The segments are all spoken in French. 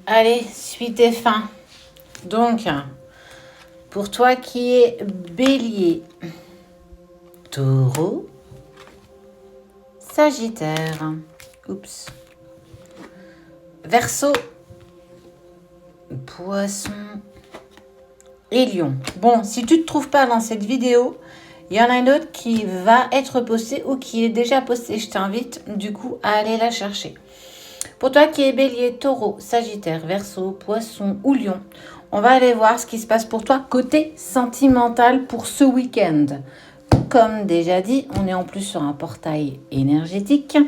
Allez, suite et fin. Donc, pour toi qui es bélier, taureau, sagittaire, oups, verseau, poisson et lion. Bon, si tu ne te trouves pas dans cette vidéo, il y en a une autre qui va être postée ou qui est déjà postée. Je t'invite du coup à aller la chercher. Pour toi qui es bélier, taureau, sagittaire, verseau, poisson ou lion, on va aller voir ce qui se passe pour toi côté sentimental pour ce week-end. Comme déjà dit, on est en plus sur un portail énergétique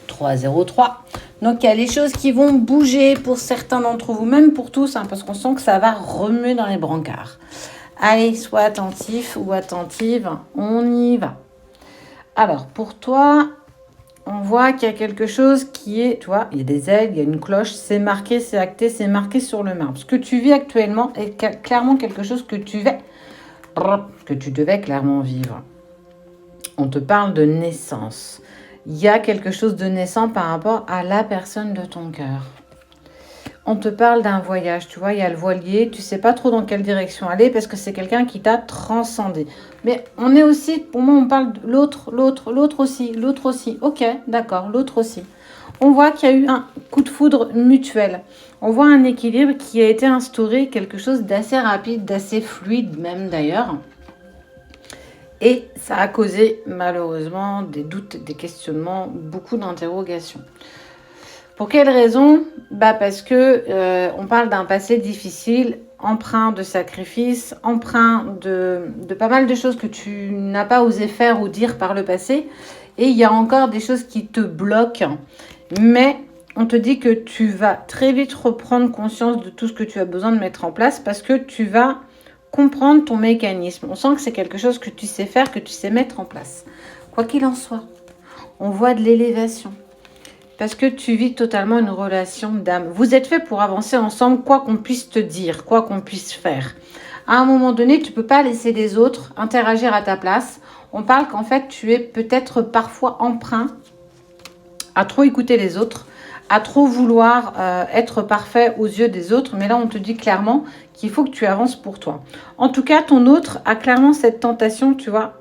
303. Donc il y a des choses qui vont bouger pour certains d'entre vous, même pour tous, parce qu'on sent que ça va remuer dans les brancards. Allez, sois attentif ou attentive, on y va. Alors pour toi, on voit qu'il y a quelque chose qui est, tu vois, il y a des ailes, il y a une cloche, c'est marqué, c'est acté, c'est marqué sur le marbre. Ce que tu vis actuellement est clairement quelque chose que tu devais clairement vivre. On te parle de naissance. Il y a quelque chose de naissant par rapport à la personne de ton cœur. On te parle d'un voyage, tu vois, il y a le voilier, tu sais pas trop dans quelle direction aller parce que c'est quelqu'un qui t'a transcendé. Mais on est aussi, pour moi, on parle de l'autre aussi. Ok, d'accord, l'autre aussi. On voit qu'il y a eu un coup de foudre mutuel. On voit un équilibre qui a été instauré, quelque chose d'assez rapide, d'assez fluide même d'ailleurs. Et ça a causé malheureusement des doutes, des questionnements, beaucoup d'interrogations. Pour quelle raison ? Parce que on parle d'un passé difficile, empreint de sacrifices, empreint de pas mal de choses que tu n'as pas osé faire ou dire par le passé. Et il y a encore des choses qui te bloquent. Mais on te dit que tu vas très vite reprendre conscience de tout ce que tu as besoin de mettre en place parce que tu vas comprendre ton mécanisme. On sent que c'est quelque chose que tu sais faire, que tu sais mettre en place. Quoi qu'il en soit, on voit de l'élévation. Parce que tu vis totalement une relation d'âme. Vous êtes fait pour avancer ensemble, quoi qu'on puisse te dire, quoi qu'on puisse faire. À un moment donné, tu ne peux pas laisser les autres interagir à ta place. On parle qu'en fait, tu es peut-être parfois emprunt à trop écouter les autres, à trop vouloir être parfait aux yeux des autres. Mais là, on te dit clairement qu'il faut que tu avances pour toi. En tout cas, ton autre a clairement cette tentation, tu vois.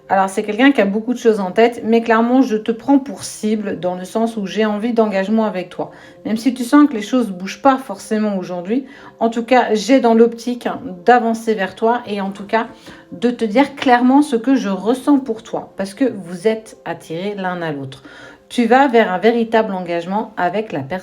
Alors, c'est quelqu'un qui a beaucoup de choses en tête, mais clairement, je te prends pour cible dans le sens où j'ai envie d'engagement avec toi. Même si tu sens que les choses ne bougent pas forcément aujourd'hui, en tout cas, j'ai dans l'optique d'avancer vers toi et en tout cas, de te dire clairement ce que je ressens pour toi, parce que vous êtes attirés l'un à l'autre. Tu vas vers un véritable engagement avec la personne.